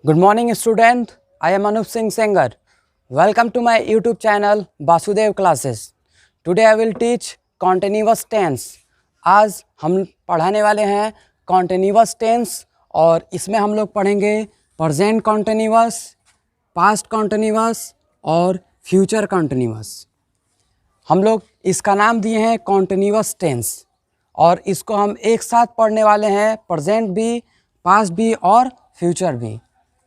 Good morning student, I am Anup Singh Sengar. Welcome to my YouTube channel Basudev Classes. Today I will teach continuous tense. आज हम पढ़ाने वाले हैं continuous tense और इसमें हम लोग पढ़ेंगे present continuous, past continuous और future continuous. हम लोग इसका नाम दिए हैं continuous tense और इसको हम एक साथ पढ़ने वाले हैं present भी, past भी और future भी।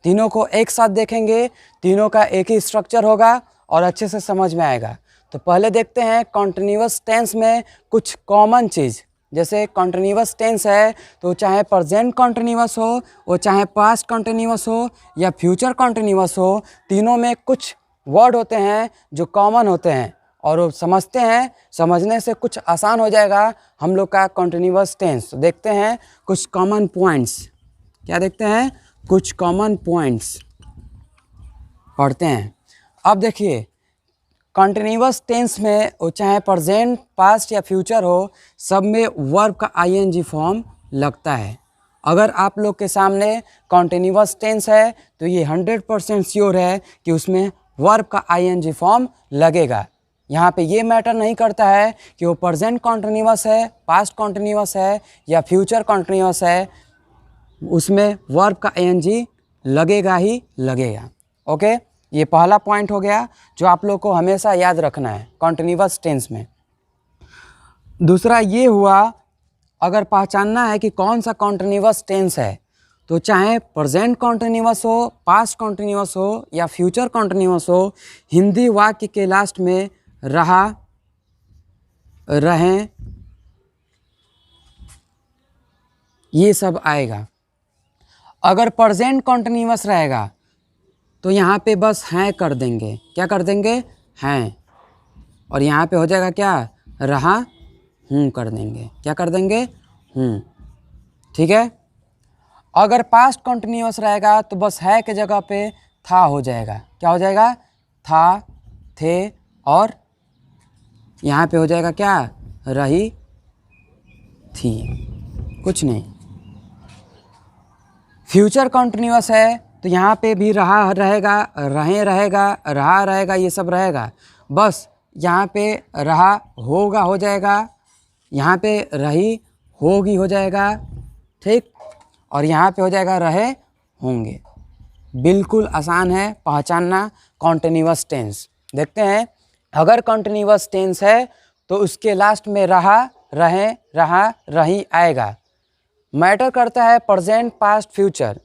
तीनों को एक साथ देखेंगे, तीनों का एक ही स्ट्रक्चर होगा और अच्छे से समझ में आएगा। तो पहले देखते हैं कॉन्टिन्यूअस टेंस में कुछ कॉमन चीज़। जैसे कॉन्टिन्यूअस टेंस है तो चाहे प्रेजेंट कॉन्टिन्यूअस हो, वो चाहे पास्ट कॉन्टिन्यूअस हो या फ्यूचर कॉन्टिन्यूअस हो, तीनों में कुछ वर्ड होते हैं जो कॉमन होते हैं और वो समझते हैं, समझने से कुछ आसान हो जाएगा हम लोग का कॉन्टिन्यूअस टेंस। तो देखते हैं कुछ कॉमन पॉइंट्स। क्या देखते हैं? कुछ कॉमन पॉइंट्स पढ़ते हैं। अब देखिए, कॉन्टिन्यूअस टेंस में वो चाहे प्रेजेंट, पास्ट या फ्यूचर हो, सब में वर्ब का आईएनजी फॉर्म लगता है। अगर आप लोग के सामने कॉन्टिन्यूअस टेंस है तो ये 100% श्योर है कि उसमें वर्ब का आईएनजी फॉर्म लगेगा। यहाँ पे ये मैटर नहीं करता है कि वो प्रेजेंट कॉन्टिन्यूअस है, पास्ट कॉन्टिन्यूअस है या फ्यूचर कॉन्टिन्यूअस है, उसमें वर्ब का आईएनजी लगेगा ही लगेगा। ओके, ये पहला पॉइंट हो गया जो आप लोग को हमेशा याद रखना है कॉन्टिन्यूअस टेंस में। दूसरा ये हुआ, अगर पहचानना है कि कौन सा कॉन्टिन्यूअस टेंस है तो चाहे प्रेजेंट कॉन्टिन्यूअस हो, पास्ट कॉन्टिन्यूअस हो या फ्यूचर कॉन्टिन्यूअस हो, हिंदी वाक्य के लास्ट में रहा, रहें, ये सब आएगा। अगर प्रेजेंट कॉन्टिन्यूअस रहेगा तो यहाँ पे बस हैं कर देंगे। क्या कर देंगे? हैं। और यहाँ पे हो जाएगा क्या? रहा, हूँ कर देंगे। क्या कर देंगे? हूँ। ठीक है। अगर पास्ट कॉन्टिन्यूअस रहेगा तो बस है के जगह पे था हो जाएगा। क्या हो जाएगा? था, थे और यहाँ पे हो जाएगा क्या? रही, थी। कुछ नहीं। फ्यूचर कॉन्टिन्यूअस है तो यहाँ पे भी रहा रहेगा, रहें रहेगा, रहा रहेगा, ये सब रहेगा। बस यहाँ पे रहा होगा हो जाएगा, यहाँ पे रही होगी हो जाएगा, ठीक। और यहाँ पे हो जाएगा रहे होंगे। बिल्कुल आसान है पहचानना कॉन्टिन्यूअस टेंस। देखते हैं, अगर कॉन्टिन्यूअस टेंस है तो उसके लास्ट में रहा, रहें, रहा, रही आएगा। मैटर करता है प्रेजेंट, पास्ट, फ्यूचर।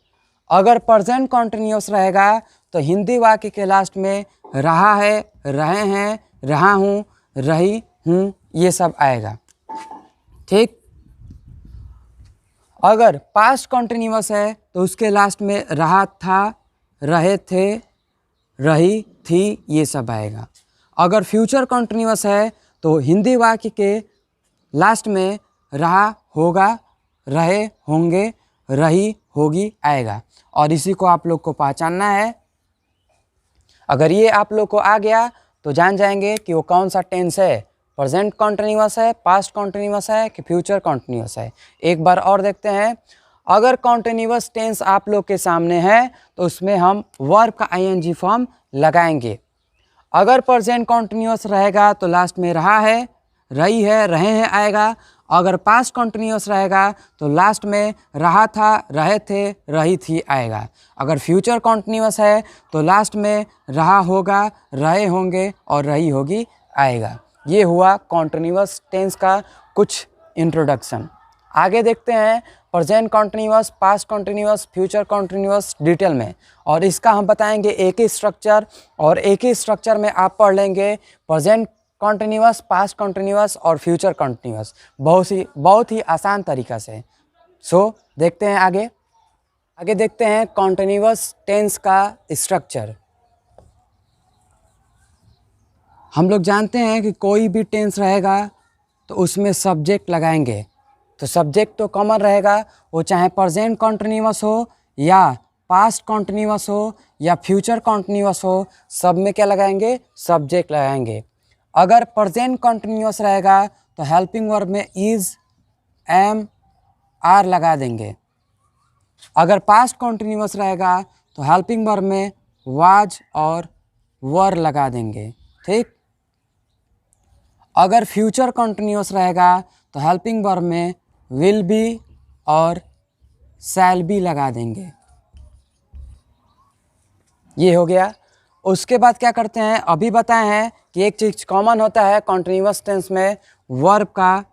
अगर प्रेजेंट कॉन्टिन्यूअस रहेगा तो हिंदी वाक्य के लास्ट में रहा है, रहे हैं, रहा हूँ, रही हूँ, ये सब आएगा, ठीक। अगर पास्ट कॉन्टिन्यूअस है तो उसके लास्ट में रहा था, रहे थे, रही थी, ये सब आएगा। अगर फ्यूचर कॉन्टिन्यूअस है तो हिंदी वाक्य के लास्ट में रहा होगा, रहे होंगे, रही होगी आएगा। और इसी को आप लोग को पहचानना है। अगर ये आप लोग को आ गया तो जान जाएंगे कि वो कौन सा टेंस है, प्रेजेंट कॉन्टिन्यूअस है, पास्ट कॉन्टिन्यूअस है कि फ्यूचर कॉन्टिन्यूअस है। एक बार और देखते हैं। अगर कॉन्टिन्यूअस टेंस आप लोग के सामने है तो उसमें हम वर्ब का आईएनजी फॉर्म लगाएंगे। अगर प्रेजेंट कॉन्टिन्यूअस रहेगा तो लास्ट में रहा है, रही है, रहे हैं आएगा। अगर पास्ट कॉन्टिन्यूअस रहेगा तो लास्ट में रहा था, रहे थे, रही थी आएगा। अगर फ्यूचर कॉन्टिन्यूअस है तो लास्ट में रहा होगा, रहे होंगे और रही होगी आएगा। ये हुआ कॉन्टिन्यूअस टेंस का कुछ इंट्रोडक्शन। आगे देखते हैं present continuous, past continuous, future continuous detail में। और इसका हम बताएंगे एक ही स्ट्रक्चर, और एक ही स्ट्रक्चर में आप पढ़ लेंगे प्रेजेंट कॉन्टिन्यूअस, पास्ट कॉन्टिन्यूअस और फ्यूचर कॉन्टिन्यूअस बहुत ही आसान तरीक़ा से। देखते हैं आगे देखते हैं कॉन्टिन्यूअस टेंस का स्ट्रक्चर। हम लोग जानते हैं कि कोई भी टेंस रहेगा तो उसमें सब्जेक्ट लगाएंगे। तो सब्जेक्ट तो कॉमन रहेगा, वो चाहे प्रेजेंट कॉन्टिन्यूअस हो या पास्ट कॉन्टिन्यूअस हो या फ्यूचर कॉन्टिन्यूअस हो, सब में क्या लगाएंगे? सब्जेक्ट लगाएंगे। अगर प्रेजेंट कॉन्टिन्यूअस रहेगा तो हेल्पिंग वर्ब में इज़, एम, आर लगा देंगे। अगर पास्ट कॉन्टिन्यूअस रहेगा तो हेल्पिंग वर्ब में वाज और वर लगा देंगे। ठीक, अगर फ्यूचर कंटिन्यूअस रहेगा तो हेल्पिंग वर्ब में विल बी और शैल बी लगा देंगे। ये हो गया। उसके बाद क्या करते हैं, अभी बताए हैं कि एक चीज़ कॉमन होता है कॉन्टिन्यूअस टेंस में, वर्ब का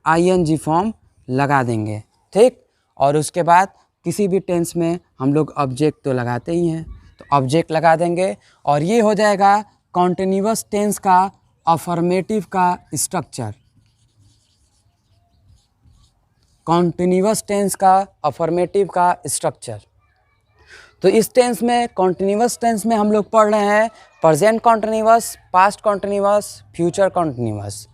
आईएनजी फॉर्म लगा देंगे। ठीक, और उसके बाद किसी भी टेंस में हम लोग ऑब्जेक्ट तो लगाते ही हैं, तो ऑब्जेक्ट लगा देंगे और ये हो जाएगा कॉन्टिन्यूअस टेंस का अफर्मेटिव का स्ट्रक्चर। कॉन्टिन्यूअस टेंस का अफर्मेटिव का स्ट्रक्चर। तो इस टेंस में, कॉन्टिन्यूअस टेंस में हम लोग पढ़ रहे हैं present continuous, past continuous, future continuous.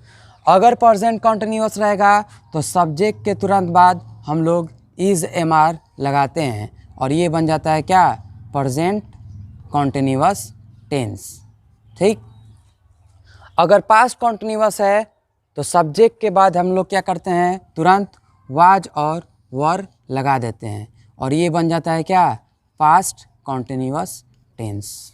अगर प्रेजेंट कॉन्टिन्यूअस रहेगा तो सब्जेक्ट के तुरंत बाद हम लोग इज एम आर लगाते हैं और ये बन जाता है क्या, प्रेजेंट कॉन्टिन्यूअस टेंस। ठीक, अगर पास्ट कॉन्टिन्यूअस है तो सब्जेक्ट के बाद हम लोग क्या करते हैं, तुरंत वाज और वर लगा देते हैं और ये बन जाता है क्या, पास्ट कॉन्टिन्यूअस टेंस।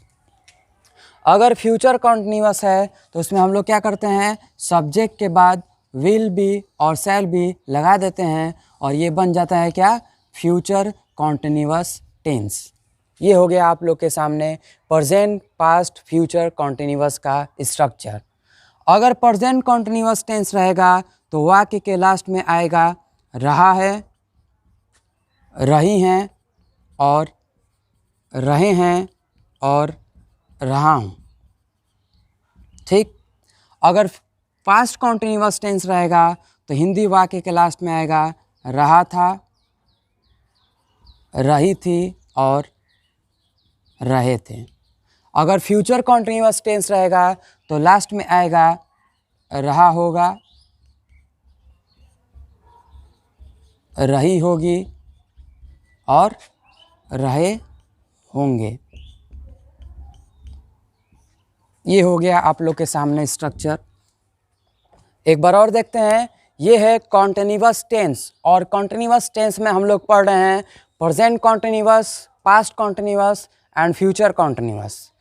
अगर फ्यूचर कॉन्टिन्यूअस है तो उसमें हम लोग क्या करते हैं, सब्जेक्ट के बाद विल बी और शैल बी लगा देते हैं और ये बन जाता है क्या, फ्यूचर कॉन्टिन्यूअस टेंस। ये हो गया आप लोग के सामने प्रेजेंट, पास्ट, फ्यूचर कॉन्टिन्यूअस का स्ट्रक्चर। अगर प्रेजेंट कॉन्टिन्यूअस टेंस रहेगा तो वाक्य के लास्ट में आएगा रहा है, रही हैं और रहे हैं और रहा हूँ। ठीक, अगर पास्ट कॉन्टिन्यूअस टेंस रहेगा तो हिंदी वाक्य के लास्ट में आएगा रहा था, रही थी और रहे थे। अगर फ्यूचर कॉन्टिन्यूअस टेंस रहेगा तो लास्ट में आएगा रहा होगा, रही होगी और रहे होंगे। ये हो गया आप लोग के सामने स्ट्रक्चर। एक बार और देखते हैं, ये है कॉन्टिन्यूअस टेंस और कॉन्टिन्यूअस टेंस में हम लोग पढ़ रहे हैं present continuous, past continuous and future continuous.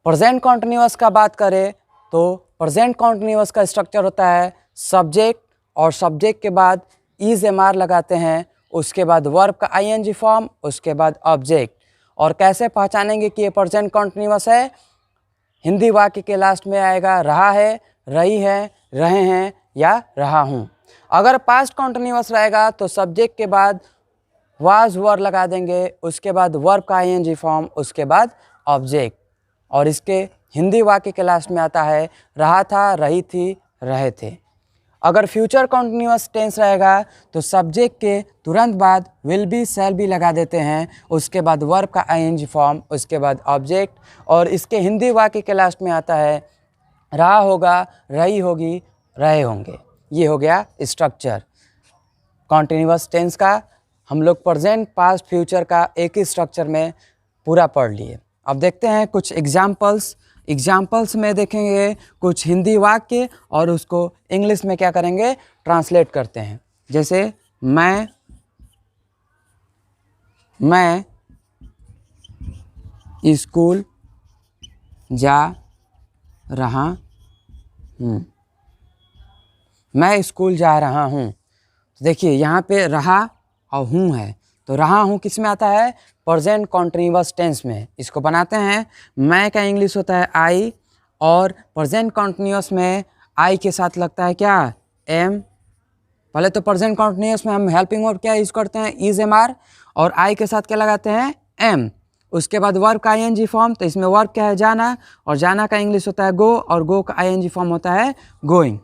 Present continuous का बात करें तो प्रेजेंट कॉन्टिन्यूअस का स्ट्रक्चर होता है सब्जेक्ट और सब्जेक्ट के बाद इज एम आर लगाते हैं, उसके बाद वर्ब का आईएनजी फॉर्म, उसके बाद ऑब्जेक्ट। और कैसे पहचानेंगे कि ये प्रेजेंट कॉन्टिन्यूअस है, हिंदी वाक्य के लास्ट में आएगा रहा है, रही है, रहे हैं या रहा हूँ। अगर पास्ट कॉन्टिन्यूअस रहेगा तो सब्जेक्ट के बाद वाज वर लगा देंगे, उसके बाद वर्ब का आईएनजी फॉर्म, उसके बाद ऑब्जेक्ट। और इसके हिंदी वाक्य के लास्ट में आता है रहा था, रही थी, रहे थे। अगर फ्यूचर कॉन्टिन्यूअस टेंस रहेगा तो सब्जेक्ट के तुरंत बाद विल बी, शैल बी लगा देते हैं, उसके बाद वर्ब का आईएनजी फॉर्म, उसके बाद ऑब्जेक्ट। और इसके हिंदी वाक्य के लास्ट में आता है रहा होगा, रही होगी, रहे होंगे। ये हो गया स्ट्रक्चर कॉन्टिन्यूअस टेंस का। हम लोग प्रेजेंट, पास्ट, फ्यूचर का एक ही स्ट्रक्चर में पूरा पढ़ लिए। अब देखते हैं कुछ एग्जाम्पल्स में देखेंगे कुछ हिंदी वाक्य और उसको इंग्लिश में क्या करेंगे, ट्रांसलेट करते हैं। जैसे मैं स्कूल जा रहा हूँ। मैं स्कूल जा रहा हूँ। तो देखिए यहाँ पे रहा और हूँ है, तो रहा हूँ किस में आता है, प्रेजेंट कॉन्टिन्यूअस टेंस में। इसको बनाते हैं, मैं का इंग्लिश होता है आई और प्रेजेंट कॉन्टिन्यूअस में आई के साथ लगता है क्या, एम। पहले तो प्रेजेंट कॉन्टिन्यूअस में हम हेल्पिंग वर्ब क्या यूज़ करते हैं, इज एम आर, और आई के साथ क्या लगाते हैं, एम। उसके बाद वर्ब का आईएनजी फॉर्म, तो इसमें वर्ब क्या है, जाना, और जाना का इंग्लिश होता है गो और गो का आईएनजी फॉर्म होता है गोइंग।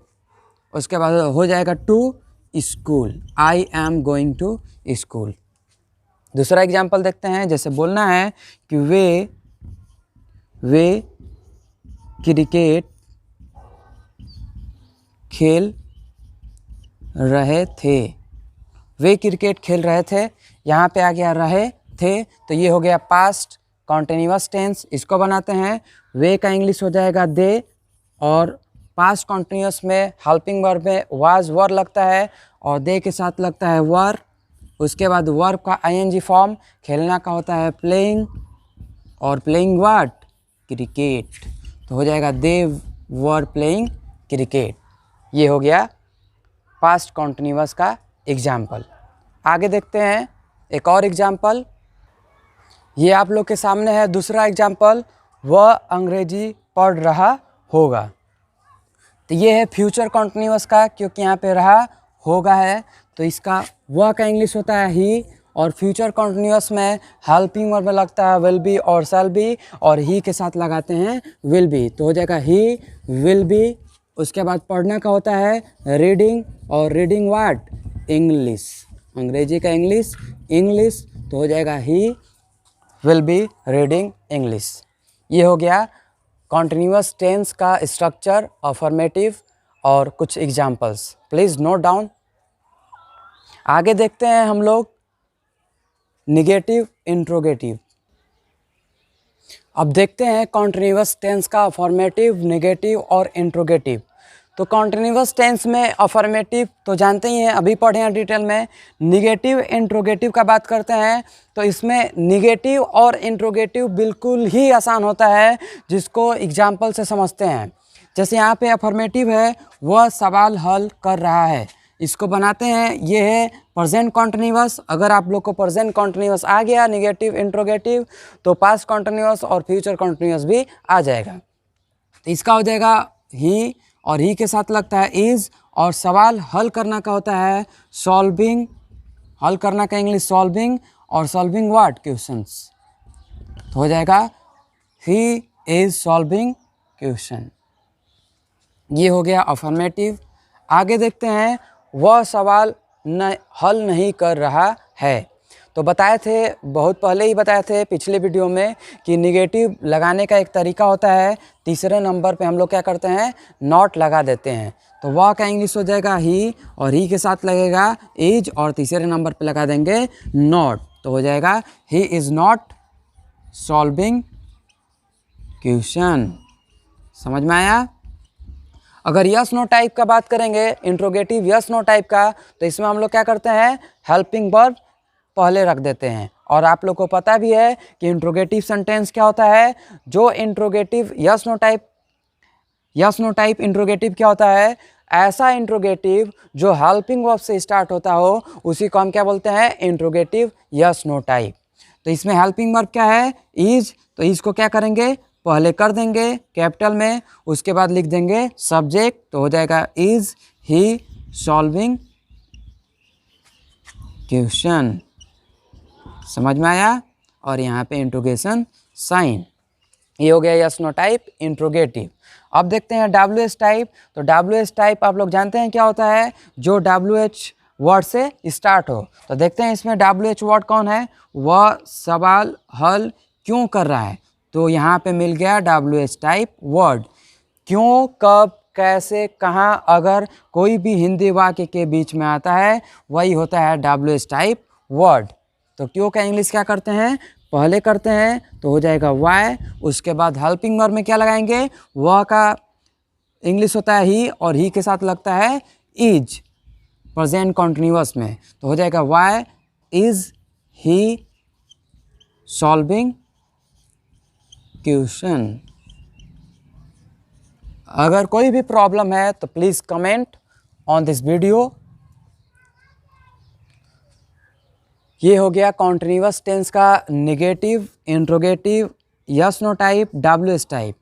उसके बाद हो जाएगा to school, I am going to school. दूसरा एग्जाम्पल देखते हैं, जैसे बोलना है कि वे क्रिकेट खेल रहे थे। वे क्रिकेट खेल रहे थे, यहाँ पे आ गया रहे थे, तो ये हो गया पास्ट कॉन्टिन्यूअस टेंस। इसको बनाते हैं, वे का इंग्लिश हो जाएगा दे, और पास्ट कॉन्टिन्यूअस में हेल्पिंग वर्ब में वाज वर लगता है और दे के साथ लगता है वर, उसके बाद वर्ब का आईएनजी फॉर्म खेलना का होता है प्लेइंग, और प्लेइंग व्हाट, क्रिकेट। तो हो जाएगा दे वर प्लेइंग क्रिकेट। ये हो गया पास्ट कॉन्टिन्यूअस का एग्जाम्पल। आगे देखते हैं एक और एग्जाम्पल। ये आप लोग के सामने है दूसरा एग्जाम्पल, वह अंग्रेजी पढ़ रहा होगा। तो ये है फ्यूचर कॉन्टिन्यूअस का, क्योंकि यहाँ पे रहा होगा है तो इसका वह का इंग्लिश होता है ही, और फ्यूचर कॉन्टिन्यूअस में हेल्पिंग वर्ब में लगता है विल बी और शैल बी, और ही के साथ लगाते हैं विल बी। तो हो जाएगा ही विल बी। उसके बाद पढ़ना का होता है रीडिंग, और रीडिंग व्हाट, इंग्लिश, अंग्रेजी का इंग्लिश, इंग्लिश। तो हो जाएगा he will be reading English. ये हो गया कॉन्टिन्यूअस टेंस का स्ट्रक्चर, अफर्मेटिव और कुछ एग्जाम्पल्स। Please note down. आगे देखते हैं हम लोग निगेटिव इंट्रोगेटिव। अब देखते हैं कॉन्टिन्यूअस टेंस का अफर्मेटिव, नेगेटिव और इंट्रोगेटिव। तो कॉन्टिन्यूअस टेंस में अफर्मेटिव तो जानते ही हैं, अभी पढ़े हैं डिटेल में। निगेटिव इंट्रोगेटिव का बात करते हैं तो इसमें निगेटिव और इंट्रोगेटिव बिल्कुल ही आसान होता है, जिसको एग्जाम्पल से समझते हैं। जैसे यहाँ पे अफर्मेटिव है, वह सवाल हल कर रहा है, इसको बनाते हैं, ये है प्रेजेंट कॉन्टिन्यूअस। अगर आप लोग को प्रेजेंट कॉन्टिन्यूअस आ गया निगेटिव इंट्रोगेटिव, तो पास्ट कॉन्टिन्यूअस और फ्यूचर कॉन्टिन्यूअस भी आ जाएगा। तो इसका हो जाएगा ही, और ही के साथ लगता है इज़, और सवाल हल करना का होता है सॉल्विंग, हल करना का इंग्लिश सॉल्विंग, और सॉल्विंग व्हाट, क्वेश्चंस। तो हो जाएगा ही इज़ सॉल्विंग क्वेश्चन। ये हो गया अफर्मेटिव। आगे देखते हैं वह सवाल हल नहीं कर रहा है। तो बताए थे, बहुत पहले ही बताए थे पिछले वीडियो में, कि निगेटिव लगाने का एक तरीका होता है, तीसरे नंबर पे हम लोग क्या करते हैं, नॉट लगा देते हैं। तो वह का इंग्लिश हो जाएगा ही, और ही के साथ लगेगा इज, और तीसरे नंबर पे लगा देंगे नॉट। तो हो जाएगा he is not solving question. समझ में आया? अगर यस नो टाइप का बात करेंगे, इंट्रोगेटिव यस नो टाइप का, तो इसमें हम लोग क्या करते हैं, हेल्पिंग वर्ब पहले रख देते हैं। और आप लोग को पता भी है कि इंट्रोगेटिव सेंटेंस क्या होता है। जो interrogative yes no type interrogative क्या होता है, ऐसा इंट्रोगेटिव जो हेल्पिंग वर्ब से स्टार्ट होता हो, उसी को हम क्या बोलते हैं, इंट्रोगेटिव यस नो टाइप। तो इसमें हेल्पिंग वर्ब क्या है, इज। तो इज को क्या करेंगे, पहले कर देंगे कैपिटल में, उसके बाद लिख देंगे सब्जेक्ट। तो हो जाएगा इज ही सॉल्विंग क्वेश्चन। समझ में आया? और यहाँ पे इंट्रोगेशन साइन। ये हो गया यस नो टाइप इंट्रोगेटिव। अब देखते हैं WH टाइप। तो WH टाइप आप लोग जानते हैं क्या होता है, जो WH वर्ड से स्टार्ट हो। तो देखते हैं इसमें WH वर्ड कौन है, वह सवाल हल क्यों कर रहा है। तो यहाँ पे मिल गया WH टाइप वर्ड। क्यों, कब, कैसे, कहाँ, अगर कोई भी हिंदी वाक्य के बीच में आता है, वही होता है WH टाइप वर्ड। तो क्यों का इंग्लिश क्या करते हैं, पहले करते हैं, तो हो जाएगा वाई। उसके बाद हेल्पिंग वर्ब में क्या लगाएंगे, वह का इंग्लिश होता है ही, और ही के साथ लगता है इज प्रेजेंट कॉन्टिन्यूअस में। तो हो जाएगा why is he solving question. अगर कोई भी प्रॉब्लम है तो please comment on this video. ये हो गया कॉन्टिन्यूअस टेंस का negative, interrogative, yes no type, WH type.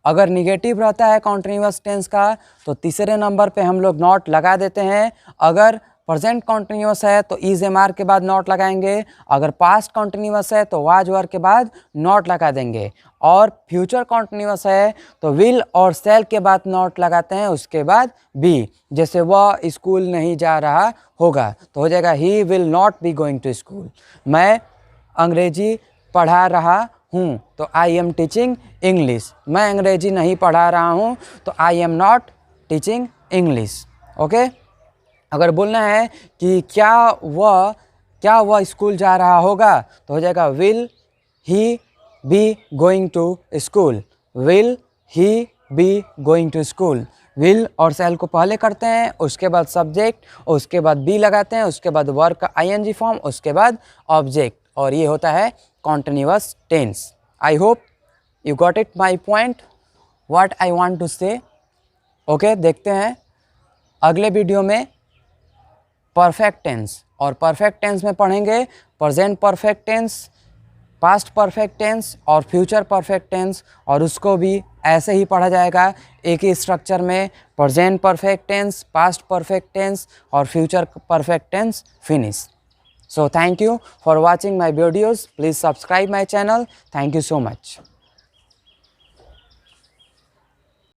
अगर निगेटिव रहता है कॉन्टिन्यूअस टेंस का, तो तीसरे नंबर पे हम लोग नॉट लगा देते हैं। अगर प्रेजेंट कॉन्टिन्यूअस है तो इज एम आर के बाद नॉट लगाएंगे। अगर पास्ट कॉन्टिन्यूअस है तो वाज वर के बाद नॉट लगा देंगे। और फ्यूचर कॉन्टिन्यूअस है तो विल और शैल के बाद नॉट लगाते हैं, उसके बाद बी। जैसे वह स्कूल नहीं जा रहा होगा, तो हो जाएगा he will not be going to school. मैं अंग्रेजी पढ़ा रहा हूँ, तो आई एम टीचिंग इंग्लिश। मैं अंग्रेजी नहीं पढ़ा रहा हूँ, तो I am not teaching English. Okay. अगर बोलना है कि क्या वह स्कूल जा रहा होगा, तो हो जाएगा will he be going to school. Will he be going to school. Will और शैल को पहले करते हैं, उसके बाद सब्जेक्ट, उसके बाद बी लगाते हैं, उसके बाद वर्ब का आईएनजी फॉर्म, उसके बाद ऑब्जेक्ट, और ये होता है continuous tense. I hope you got it my point what I want to say. Okay, देखते हैं अगले वीडियो में परफेक्ट टेंस, और परफेक्ट टेंस में पढ़ेंगे present perfect tense, past perfect tense और फ्यूचर परफेक्ट टेंस, और उसको भी ऐसे ही पढ़ा जाएगा एक ही स्ट्रक्चर में, present perfect tense, past perfect tense और future perfect tense finish. So thank you for watching my videos. Please subscribe my channel. Thank you so much.